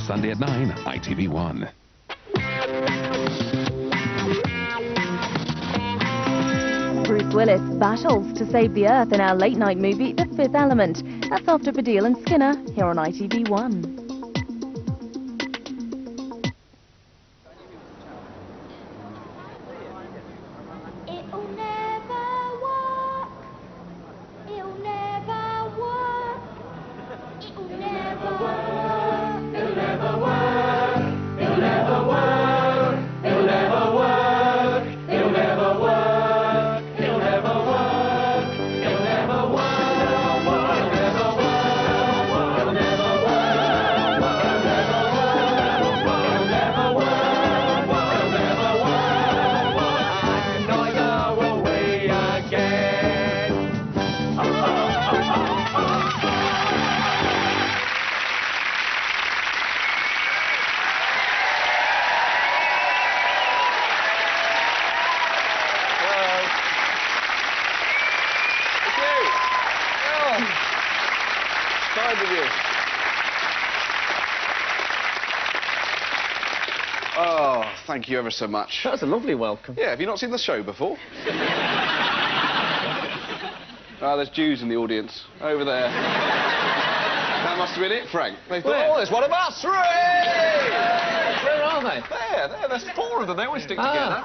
Sunday at 9, ITV1. Bruce Willis battles to save the Earth in our late-night movie, The Fifth Element. That's after Baddiel and Skinner, here on ITV1. It'll never work. It'll never work. It'll never work. It'll never work. It'll never work. It'll never work. It'll never work. It'll never work. It'll never work. It'll never work. It'll never Oh, thank you ever so much. That was a lovely welcome. Yeah, have you not seen the show before? Oh, there's Jews in the audience. Over there. That must have been it, Frank. They thought, Where? oh, there's one of us! Hooray! Where are they? There, there's 4 of them. They always stick together.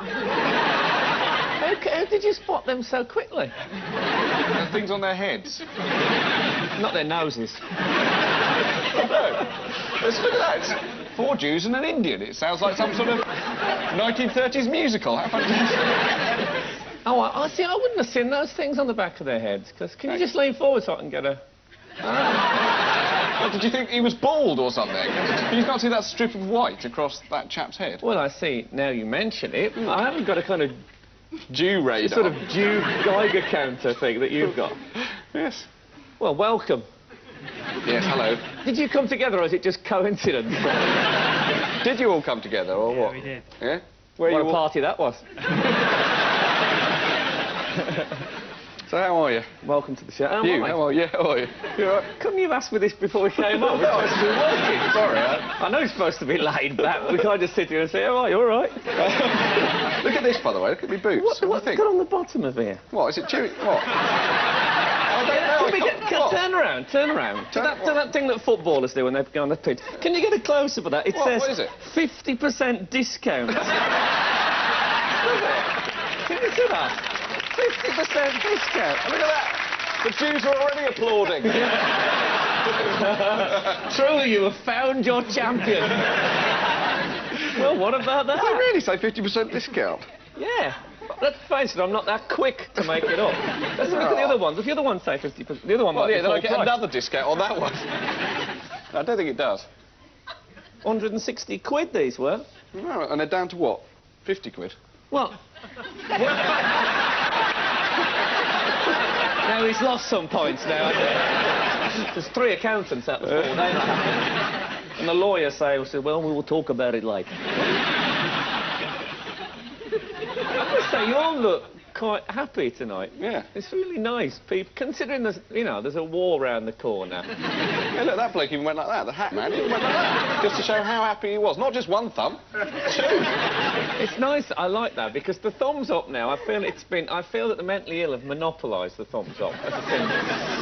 How did you spot them so quickly? There's things on their heads. Not their noses. No. Look at that. It's 4 Jews and an Indian. It sounds like some sort of 1930s musical. How fantastic. Oh, I see. I wouldn't have seen those things on the back of their heads. Because can you just lean forward so I can get a... What, did you think he was bald or something? Did you not see that strip of white across that chap's head? Well, I see. Now you mention it. I haven't got a kind of... Jew radar. sort of Jew Geiger counter thing that you've got. Yes. Well, welcome. Yes, hello. Did you come together or is it just coincidence? Did you all come together or what? we did. Yeah? Where What you a all... party that was. So how are you? Welcome to the show. How are you? How are you? You all right? Couldn't you have asked me this before we came on? No, I was working. Sorry, I know it's supposed to be laid back. We can't just sit here and say, all right, all right. Look at this, by the way. Look at my boots. What's What do you got think? on the bottom of here? What, is it chewing? What? I don't know. What? Turn around, turn around. Do that thing that footballers do when they go on the pitch. Can you get a close-up of that? It says... What is it? 50% discount. Can you see that? 50% discount. Look at that. The Jews are already applauding. Truly, you have found your champion. Well, what about that? Does it really say 50% discount? Yeah. Let's face it, I'm not that quick to make it up. Let's look at the other ones. If the other ones say 50%, the other one might be yeah, then I full get price. another discount on that one. I don't think it does. 160 quid these were. No, and they're down to what? 50 quid? Well... Now, he's lost some points now. There's 3 accountants at the floor. They're not happy. And the lawyer said, well, we will talk about it later. I must say, you all look quite happy tonight. Yeah. It's really nice, people. Considering there's, you know, there's a war round the corner. Hey, look, that bloke even went like that. The hat man even went like that. Just to show how happy he was. Not just one thumb, 2. It's nice. I like that because the thumbs up now. I feel that the mentally ill have monopolised the thumbs up as a thing.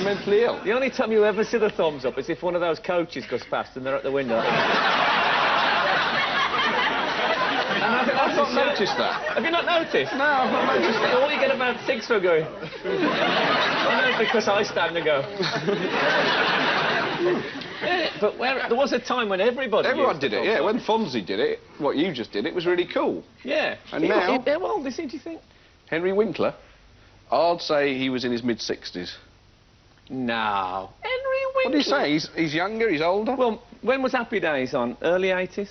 Mentally ill. The only time you ever see the thumbs up is if one of those coaches goes past and they're at the window. I've not noticed that. Have you not noticed? No, I've not noticed that. All you get about 6 for going. I know because I stand and go. Yeah, but there was a time when everyone did it, yeah. When Fonzie did it, what you just did, it was really cool. Yeah. And now... How old is he, do you think? Henry Winkler? I'd say he was in his mid-60s. No. Henry Winkler? What do you say? He's younger, he's older? Well, when was Happy Days on? Early 80s?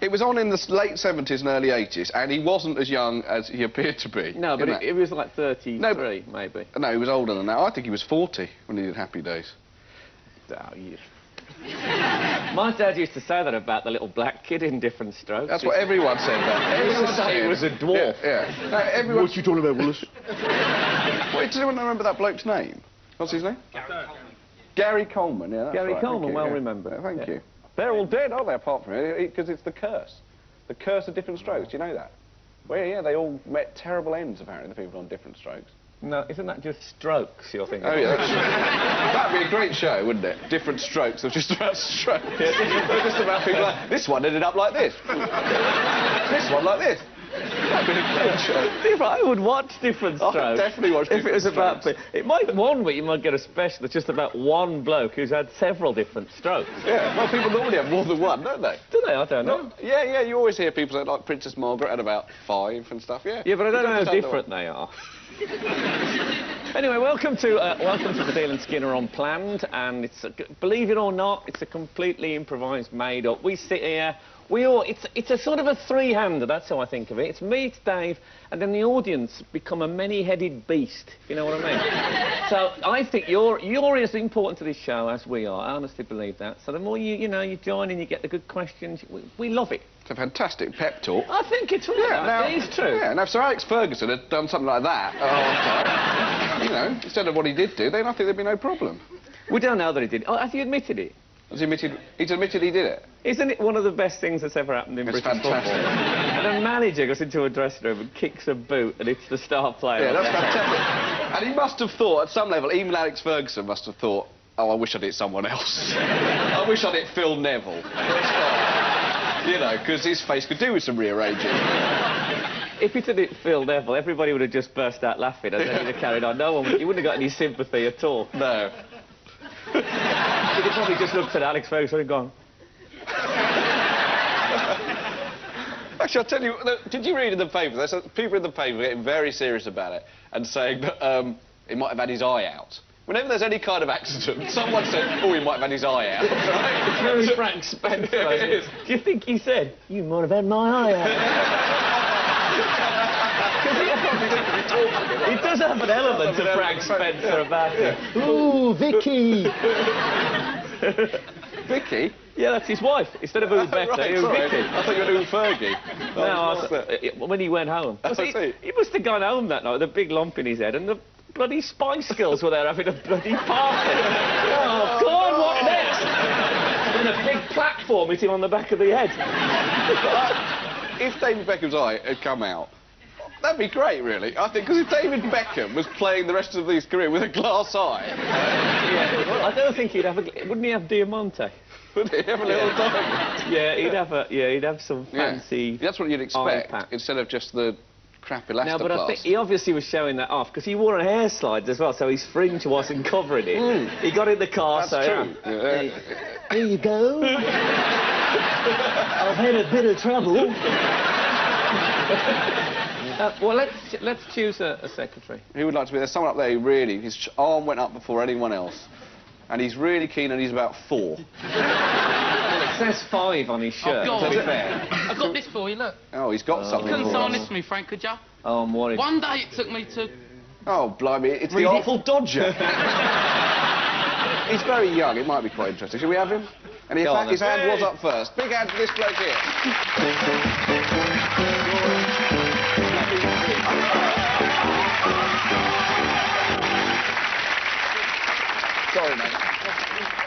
It was on in the late 70s and early 80s, and he wasn't as young as he appeared to be. No, but it was like 33, maybe. No, he was older than that. I think he was 40 when he did Happy Days. Oh, you... My dad used to say that about the little black kid in Different Strokes. That's what everyone said. Everyone said he was a dwarf. Yeah. No, everyone... What you talking about, Willis? Does anyone remember that bloke's name? What's his name? Gary Coleman, yeah, that's Gary right. Coleman, Thank you, well yeah. remembered. Yeah, thank you. They're all dead, aren't they, apart from it? Because it's the curse. The curse of different strokes, do you know that? Well, yeah, they all met terrible ends, apparently, the people on different strokes. No, isn't that just strokes you're thinking? Oh, yeah, that's true. That'd be a great show, wouldn't it? Different strokes of just about strokes. Yeah, just about people like, this one ended up like this. This one like this. That'd be a great show. I would watch Different Strokes. I'd definitely watch Different If it was Strokes. about... It might, one week you might get a special that's just about one bloke who's had several different strokes. Yeah, well, people normally have more than one, don't they? Do they? I don't know. No. Yeah, yeah, you always hear people say, like, Princess Margaret had about 5 and stuff, yeah. Yeah, but I don't know how different they are. Anyway, welcome to Baddiel and Skinner Unplanned, and it's believe it or not, it's a completely improvised, made-up. We sit here, it's a sort of a three-hander. That's how I think of it. It's me, it's Dave, and then the audience become a many-headed beast. If you know what I mean? So I think you're as important to this show as we are. I honestly believe that. So the more you join and you get the good questions, we love it. It's a fantastic pep talk. I think it's right. Yeah, it is true. Yeah, now if Sir Alex Ferguson had done something like that, you know, instead of what he did do, then I think there'd be no problem. We don't know that he did. Oh, has he admitted it? He's admitted he did it. Isn't it one of the best things that's ever happened in British football? And a manager goes into a dressing room and kicks a boot and it's the star player. Yeah, that's fantastic. And he must have thought, at some level, even Alex Ferguson must have thought, oh, I wish I did someone else. I wish I did Phil Neville. You know, because his face could do with some rearranging. If it had hit Phil Neville, everybody would have just burst out laughing and then he'd have carried on. You wouldn't have got any sympathy at all. No. You'd have probably just looked at Alex Ferguson and gone... Actually, I'll tell you, did you read in the paper? There's people in the paper getting very serious about it and saying that he might have had his eye out. Whenever there's any kind of accident, someone said, oh, he might have had his eye out. Right? It's very Frank Spencer. It is. Do you think he said, you might have had my eye out? He does have an element of Frank Spencer about him. Ooh, Vicky! Vicky? Yeah, that's his wife. Instead of Vicky. I thought you were Fergie. No, when he went home. He must have gone home that night with a big lump in his head and the bloody Spice Girls were there having a bloody party. Oh, God, what next? And a big platform hit him on the back of the head. If David Beckham's eye had come out, that'd be great, really. I think, because if David Beckham was playing the rest of his career with a glass eye... Yeah, well, I don't think he'd have wouldn't he have Diamante? Would he have a little diamond? Yeah, he'd have some fancy... That's what you'd expect, instead of just the crap elastoplast. No, but I think he obviously was showing that off, because he wore a hair slide as well, so his fringe wasn't covering it. He got in the car, That's true. Here you go. I've had a bit of trouble. Well, let's choose a secretary. Who would like to be? There's someone up there who really, his arm went up before anyone else, and he's really keen and he's about 4. Well, it says 5 on his shirt, to be fair. I've got this for you, look. Oh, he's got something. Couldn't for sign us. this for me, Frank, could ya? Oh, I'm worried. One day it took me to... Oh, blimey, it's the Artful Dodger. He's very young, it might be quite interesting. Shall we have him? And his hand was up first. Big hand to this bloke here. Sorry, mate.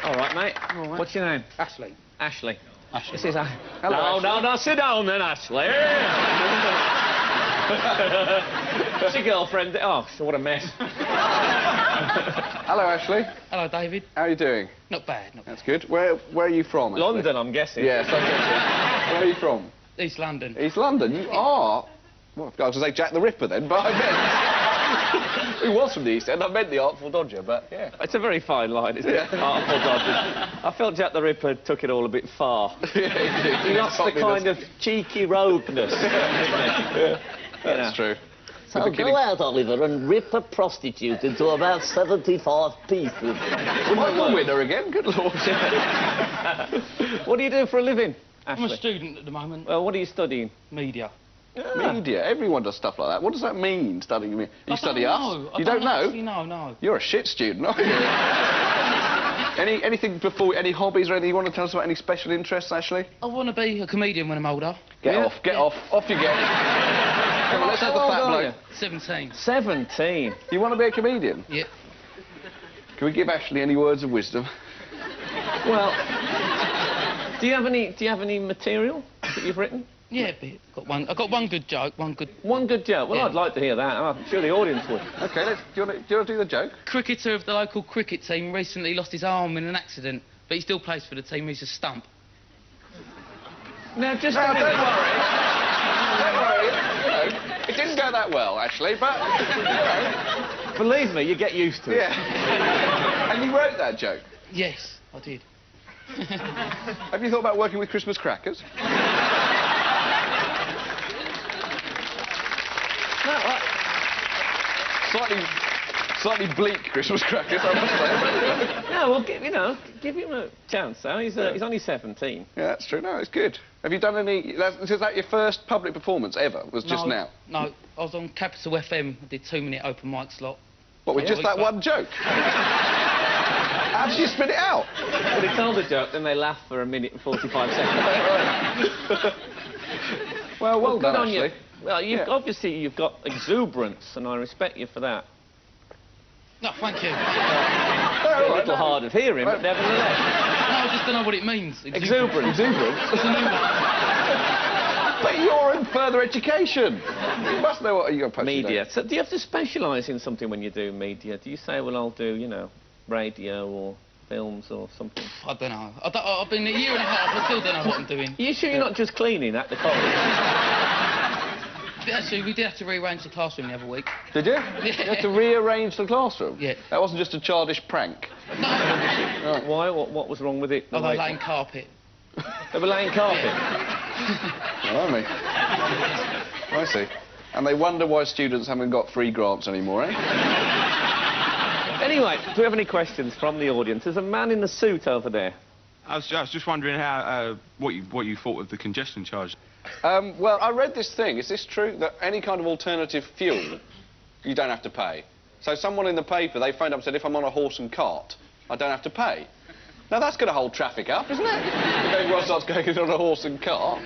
All right, mate. All right. What's your name? Ashley. Ashley. Ashley. This is Hello, no, sit down then, Ashley. What's your girlfriend? Oh, what a mess. Hello, Ashley. Hello, David. How are you doing? Not bad, not bad. That's good. Where are you from, Ashley? London, I'm guessing. Yes, I'm guessing. Where are you from? East London. East London? You are? Well, I was going to say Jack the Ripper then, but I meant... He was from the East End. I meant the Artful Dodger, but yeah. It's a very fine line, isn't it? Artful Dodger. I felt Jack the Ripper took it all a bit far. Yeah, he lost the kind of cheeky rogueness. That's true. So go out, Oliver, and rip a prostitute into about 75 pieces. Michael Winner again? Good Lord. What do you do for a living, Ashley? I'm a student at the moment. Well, what are you studying? Media. Media. Everyone does stuff like that. What does that mean, studying media? You study us? You don't know? Actually, no. You're a shit student, aren't you? Anything before, any hobbies or anything you want to tell us about? Any special interests, Ashley? I want to be a comedian when I'm older. Get off, off you get. Come on, let's have the fat bloke. 17. 17? You want to be a comedian? Yep. Can we give Ashley any words of wisdom? Well, Do you have any material that you've written? Yeah, a bit. I've got one good joke, One good joke? Well, Yeah. I'd like to hear that. I'm sure the audience would. OK, do you want to do the joke? Cricketer of the local cricket team recently lost his arm in an accident, but he still plays for the team. He's a stump. Now, just No, a don't minute. worry. Don't worry. You know, it didn't go that well, actually, but, you know. Believe me, you get used to it. Yeah. And you wrote that joke? Yes, I did. Have you thought about working with Christmas crackers? No, Slightly bleak Christmas crackers, I must say. no, well, give him a chance, though. He's only 17. Yeah, that's true. No, it's good. Have you done any... Is that your first public performance ever? Was just now? No, I was on Capital FM. I did 2-minute open mic slot. What, with just that one joke? How did you spit it out? Well, they told the joke, then they laughed for 1 minute and 45 seconds. Well good done, on actually. you. Well, obviously you've got exuberance, and I respect you for that. No, thank you. No, A little hard of hearing, but nevertheless. I just don't know what it means. Exuberance. It's a new one. But you're in further education. You must know what you're supposed to do. Media. So do you have to specialise in something when you do media? Do you say, well, I'll do, radio or films or something? I don't know. I've been a year and a half. I still don't know what I'm doing. Are you sure you're not just cleaning at the college? Actually, we did have to rearrange the classroom the other week. Did you? Yeah. You had to rearrange the classroom? Yeah. That wasn't just a childish prank? No. Why? What was wrong with it? Oh, they're laying carpet. They were laying carpet? Blimey. I see. And they wonder why students haven't got free grants anymore, eh? Anyway, do we have any questions from the audience? There's a man in a suit over there. I was just wondering how what you thought of the congestion charge. Well, I read this thing. Is this true? That any kind of alternative fuel, you don't have to pay. So someone in the paper, they phoned up and said, if I'm on a horse and cart, I don't have to pay. Now, that's going to hold traffic up, isn't it? If everyone starts going on a horse and cart.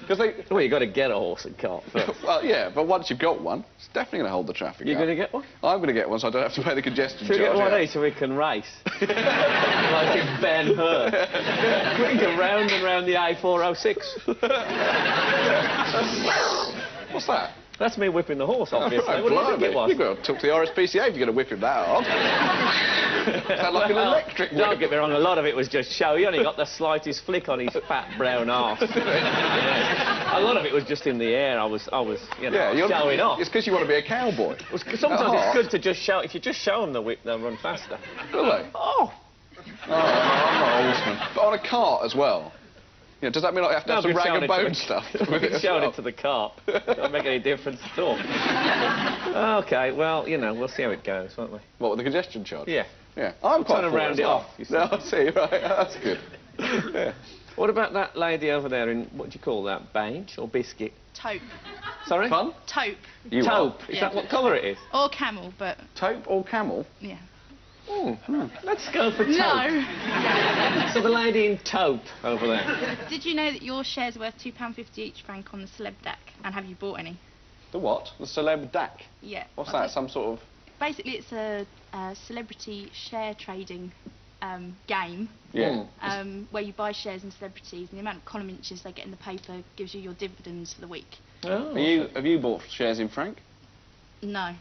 Because they... Well, you've got to get a horse and cart first. Well, yeah, but once you've got one, it's definitely going to hold the traffic You're up. going to get one? I'm going to get one so I don't have to pay the congestion Should we charge. get one each so we can race? Like in Ben-Hur. We can round and round the A406. What's that? That's me whipping the horse, obviously. Oh, What do you think it was? You've got to talk to the RSPCA if you're going to whip him that hard. Sound like an electric whip. Don't get me wrong, a lot of it was just show. He only got the slightest flick on his fat brown arse. Yeah. A lot of it was just in the air. I was showing off. It's because you want to be a cowboy. Sometimes it's good to just show. If you just show them the whip, they'll run faster. Will they? Oh! I'm not a horseman. But on a cart as well. You know, does that mean I have to have some rag and bone stuff? We've shown it to the cart. Don't make any difference at all. OK, well, we'll see how it goes, won't we? What, with the congestion charge? Yeah. Yeah. I'm quite trying to round it off, you see. No, I see, right. That's good. Yeah. What about that lady over there in, what do you call that, beige or biscuit? Taupe. Sorry? Fun? Taupe. You Taupe. are. Is Yeah. that what colour it is? Or camel, but Taupe or camel? yeah. Let's go for taupe. No. So the lady in taupe over there. Did you know that your shares are worth £2.50 each, Frank, on the Celeb DAC? And have you bought any? The what? The celeb DAC? Yeah. What's that? Some sort of... Basically, it's a celebrity share trading game. Yeah. Where you buy shares in celebrities, and the amount of column inches they get in the paper gives you your dividends for the week. Oh. Have you bought shares in Frank? No.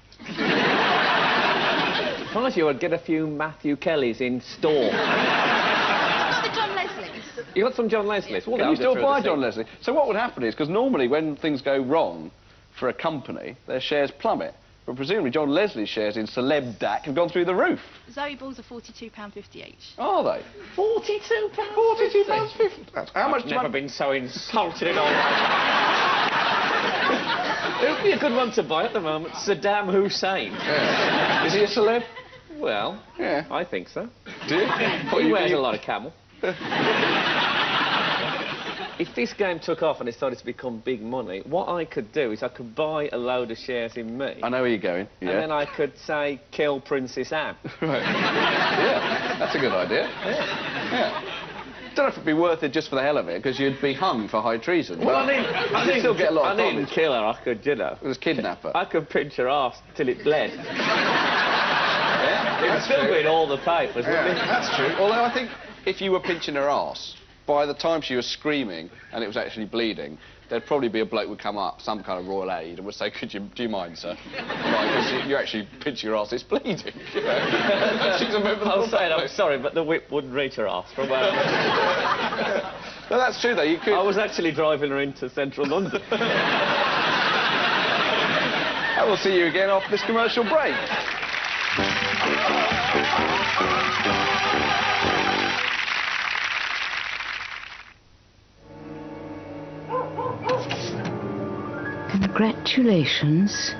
If I was you, I'd get a few Matthew Kellys in store. What's the John Leslie's? You got some John Leslie's? Well, Can you still buy John Leslie? Leslie? So what would happen is, because normally when things go wrong for a company, their shares plummet. But presumably John Leslie's shares in Celeb DAC have gone through the roof. Zoe balls are £42.50 each. Are they? £42. £42.50. That's how much I've never money... been so insulted in all my life. It would be a good one to buy at the moment. Saddam Hussein. Yeah. Is he a celeb? Well, Yeah. I think so. Do you? He wears a lot of camel. If this game took off and it started to become big money, what I could do is I could buy a load of shares in me. I know where you're going. Yeah. And then I could say, kill Princess Anne. Right. Yeah, that's a good idea. Yeah. Don't know if it'd be worth it just for the hell of it, because you'd be hung for high treason. Well, but I you'd still get a lot of I didn't damage. kill her, I could, It was kidnapper. I could pinch her arse till it bled. Yeah, It would that's still true. be in all the papers, wouldn't Yeah, it? that's true. Although I think if you were pinching her arse, by the time she was screaming and it was actually bleeding, there'd probably be a bloke would come up, some kind of royal aid, and would say, do you mind, sir? Right, you actually pinch your arse, it's bleeding. You know? She's a member of the I'm sorry, but the whip wouldn't reach her arse from where. No, that's true, though. You could... I was actually driving her into central London. I will see you again after this commercial break. Congratulations.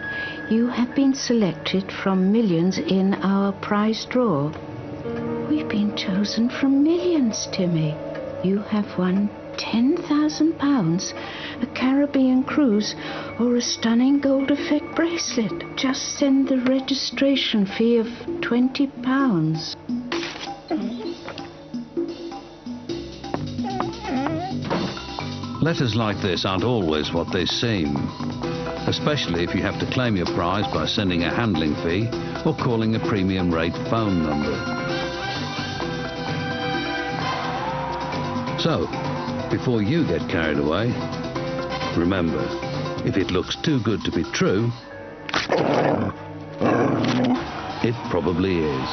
You have been selected from millions in our prize draw. We've been chosen from millions, Timmy. You have won £10,000, a Caribbean cruise, or a stunning gold effect bracelet. Just send the registration fee of £20. Letters like this aren't always what they seem, especially if you have to claim your prize by sending a handling fee or calling a premium rate phone number. So, before you get carried away, remember, if it looks too good to be true, it probably is.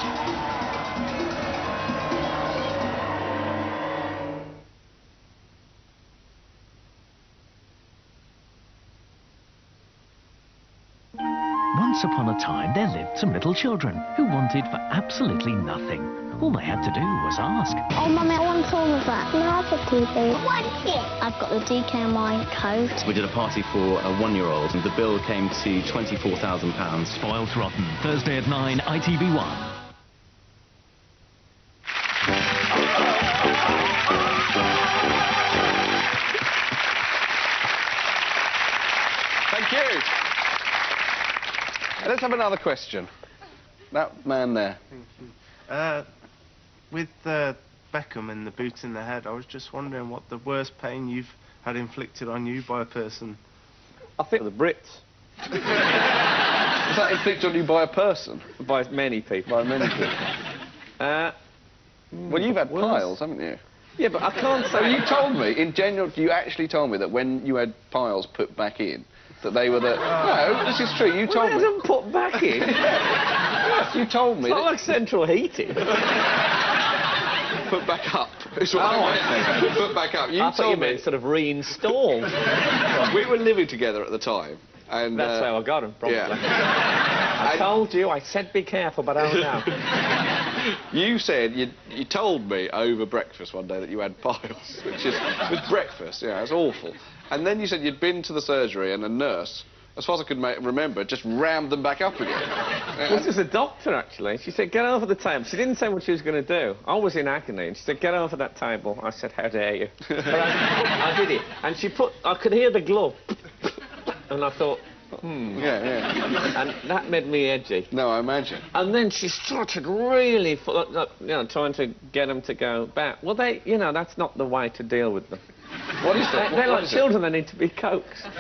Once upon a time, there lived some little children who wanted for absolutely nothing. All they had to do was ask. Oh, Mummy, I want all of that. Can I have a TV? I want it. I've got the DKNY coat. We did a party for a one-year-old, and the bill came to £24,000. Spoiled Rotten, Thursday at 9, ITV1. Thank you. Let's have another question. That man there. Thank you. With Beckham and the boot in the head, I was just wondering what the worst pain you've had inflicted on you by a person. I think the Brits. Was that inflicted on you by a person? By many people. By many people. Well, you've had piles, haven't you? Yeah, but I can't say... So you told me, in general, you actually told me that when you had piles put back in, that they were the... No, this is true, you told me... them put back in? Yes, you told me... It's not like central heating. Put back up. It's what I meant. Put back up. I thought you meant sort of reinstalled. We were living together at the time, and... That's how I got them, probably. Yeah. I told you, I said be careful, but I don't know. You said, you told me over breakfast one day that you had piles, which is, with breakfast, yeah, it's awful. And then you said you'd been to the surgery and a nurse, as far as I could remember, just rammed them back up again. This is a doctor, actually. She said, get over the table. She didn't say what she was going to do. I was in agony, and she said, get over that table. I said, how dare you? But I did it. And she put... I could hear the glove. And I thought, Yeah, yeah. And that made me edgy. No, I imagine. And then she started really, trying to get them to go back. Well, that's not the way to deal with them. What is that? They're like children, they need to be coaxed. And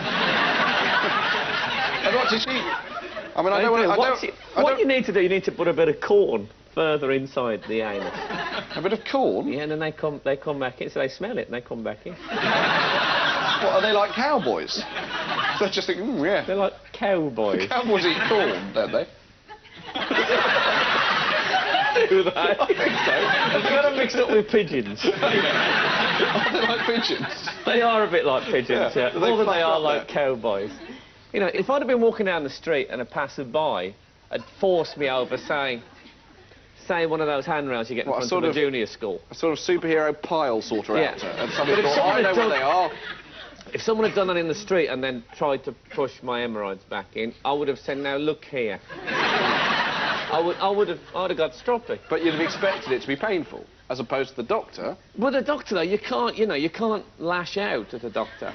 what did she... I mean, I don't want to... What you need to do, you need to put a bit of corn further inside the anus. A bit of corn? Yeah, and then they come back in, so they smell it and they come back in. What, are they like cowboys? They just think, yeah. They're like cowboys. Cowboys eat corn, don't they? Do they? I think so. Have you got them mixed up with pigeons? Are they like pigeons? They are a bit like pigeons, yeah. Do they More than they fluff are up like cowboys. You know, if I'd have been walking down the street and a passer-by had forced me over saying, say one of those handrails you get in front of a junior school. A sort of superhero pile sorter Yeah. out. And somebody thought, I know where they are. If someone had done that in the street and then tried to push my hemorrhoids back in, I would have said, now look here. I'd have got stroppy. But you'd have expected it to be painful, as opposed to the doctor. Well, the doctor, though, you can't lash out at a doctor.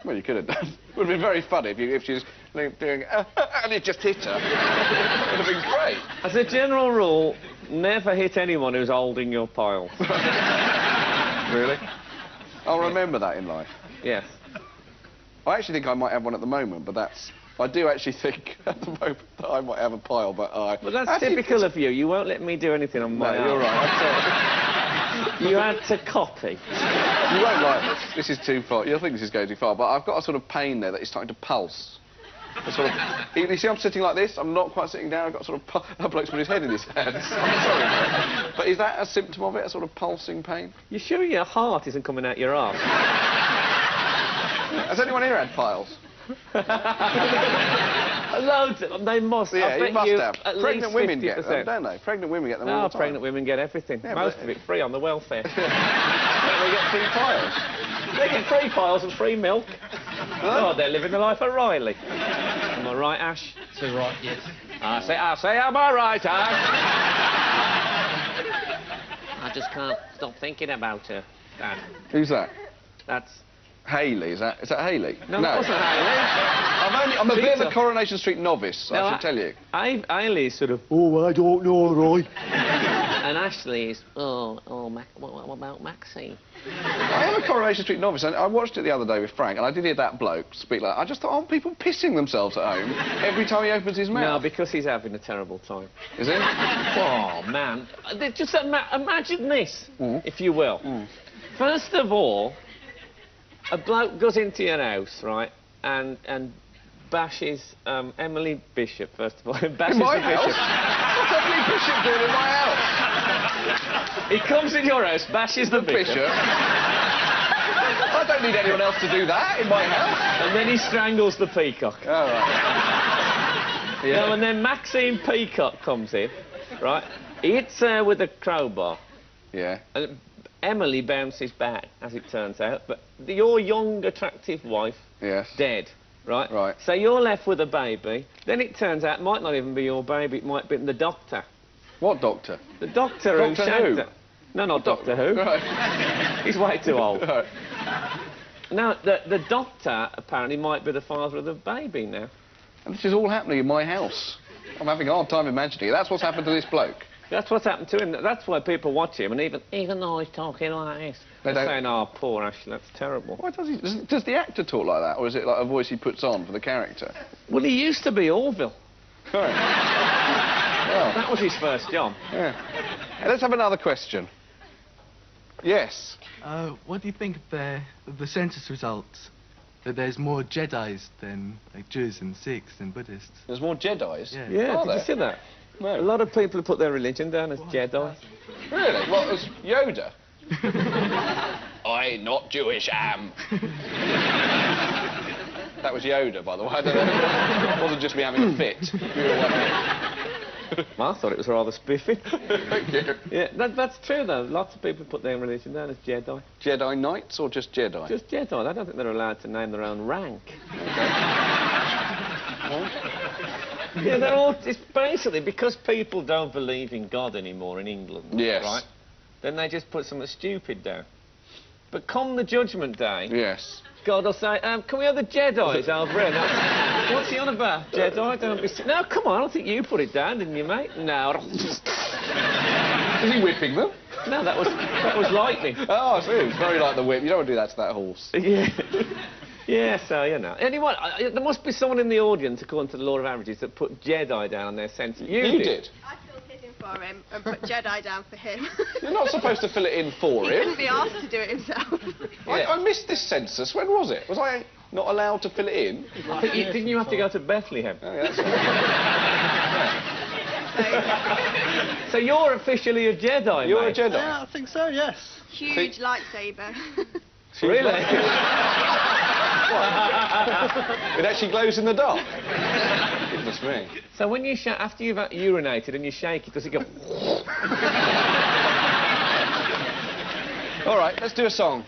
Well, you could have done. It would have been very funny if she was doing, and it just hit her. It would have been great. As a general rule, never hit anyone who's holding your pile. Really? I'll remember that in life. Yes. I actually think I might have one at the moment, but that's... I do actually think at the moment that I might have a pile, but I... But that's typical of you. You won't let me do anything on my own. No, you're right. You had to copy. You won't like this. This is too far. You'll think this is going too far, but I've got a sort of pain there that is starting to pulse. Sort of, you see, I'm sitting like this. I'm not quite sitting down. I've got sort of that bloke's put his head in his hands. I'm sorry, mate. But is that a symptom of it? A sort of pulsing pain? You sure your heart isn't coming out your arse? Has anyone here had piles? Loads. They must. Yeah, I bet you must have. At Pregnant least women 50%. get them, don't they? Pregnant women get them all the time. Pregnant women get everything. Yeah, Most of it free on the welfare. Don't they get free piles? They get free piles and free milk. Oh, they're living the life of Riley. Am I right, Ash? So right, yes. I say, am I right, Ash? I just can't stop thinking about her, Dad. Who's that? That's... Hayley, is that Hayley? No, that wasn't Hayley. I'm a bit of a Coronation Street novice, I should tell you. Hayley's sort of... Oh, I don't know, Roy. And Ashley's... what about Maxine? I am a Coronation Street novice, and I watched it the other day with Frank, and I did hear that bloke speak like... I just thought, aren't people pissing themselves at home every time he opens his mouth? No, because he's having a terrible time. Is he? Oh, man. Just imagine this, if you will. First of all, a bloke goes into your house, right, and bashes Emily Bishop, first of all. Bashes in my the house? Bishop. What's Emily Bishop doing in my house? He comes in your house, bashes the Bishop. I don't need anyone else to do that in my house. And then he strangles the peacock. Oh, right. Yeah. No, and then Maxine Peacock comes in, right? He hits her with a crowbar. Yeah. And Emily bounces back, as it turns out, but your young, attractive wife, dead, right? Right. So you're left with a baby. Then it turns out it might not even be your baby, it might be the doctor. What doctor? The doctor who shagged her. No, not Doctor Who. Right. He's way too old. Right. Now, the doctor apparently might be the father of the baby now. And this is all happening in my house. I'm having a hard time imagining it. That's what's happened to this bloke. That's what's happened to him. That's why people watch him, and even though he's talking like this, they're saying, "Oh, poor Ashley, that's terrible." Why does he? Does the actor talk like that, or is it like a voice he puts on for the character? Well, he used to be Orville. Right. Well, that was his first job. Yeah. Let's have another question. Yes. What do you think of the census results? That there's more Jedis than like Jews and Sikhs and Buddhists. There's more Jedis? Yeah. Yeah, did you see that? No. A lot of people put their religion down as Jedi. Really? What, as Yoda? I, not Jewish, am. That was Yoda, by the way. I don't know. It wasn't just me having a fit. I thought it was rather spiffy. Thank you. Yeah, that's true, though. Lots of people put their religion down as Jedi. Jedi Knights or just Jedi? Just Jedi. I don't think they're allowed to name their own rank. Yeah, they're all... It's basically because people don't believe in God anymore in England, yes, right? Then they just put something stupid down. But come the Judgment Day... Yes. God will say, can we have the Jedis over here? No. What's he on about? Jedi? Don't be... No, come on, I think you put it down, didn't you, mate? No. Is he whipping them? No, that was lightning. Oh, I see. It's very like the whip. You don't want to do that to that horse. Yeah. Yeah, so, you know. Anyway, there must be someone in the audience, according to the law of averages, that put Jedi down on their census. You did. I filled his in for him and put Jedi down for him. You're not supposed to fill it in for He him. couldn't be asked to do it himself. I missed this census. When was it? Was I not allowed to fill it in? I think didn't you have to go to Bethlehem? Oh, yeah, that's So you're officially a Jedi, You're mate? a Jedi? Yeah, I think so, yes. Huge lightsaber. Really? It actually glows in the dark. Goodness me. So when you after you've urinated and you shake it, does it go... All right, let's do a song.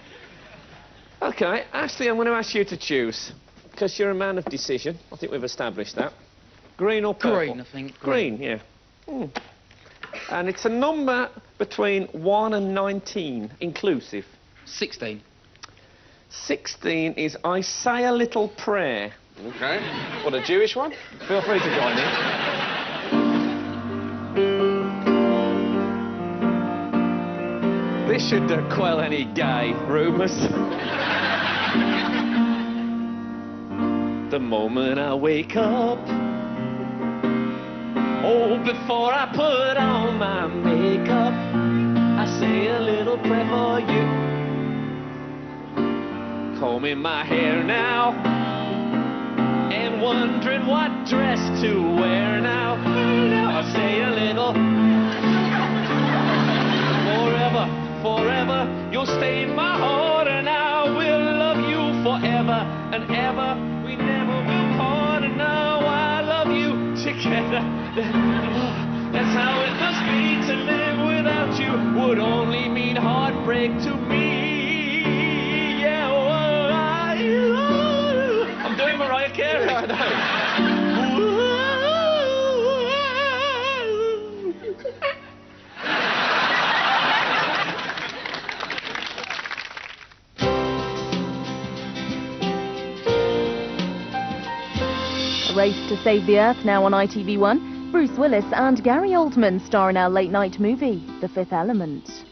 OK, Ashley, I'm going to ask you to choose, because you're a man of decision. I think we've established that. Green or purple? Green, I think. Green, yeah. And it's a number between 1 and 19, inclusive. 16. 16 is I Say a Little Prayer. OK. What, a Jewish one? Feel free to join in. This should quell any gay rumours. The moment I wake up, oh, before I put on my makeup, I say a little prayer for you. combing my hair now, and wondering what dress to wear now. I say a little. Forever, forever, you'll stay in my heart, and I will love you forever and ever. We never will part, and now I love you together. That's how it must be to live without you. Would only mean heartbreak to me. Yeah, I'm doing Mariah Carey. Yeah, I know. A Race to Save the Earth now on ITV1. Bruce Willis and Gary Oldman star in our late-night movie, The Fifth Element.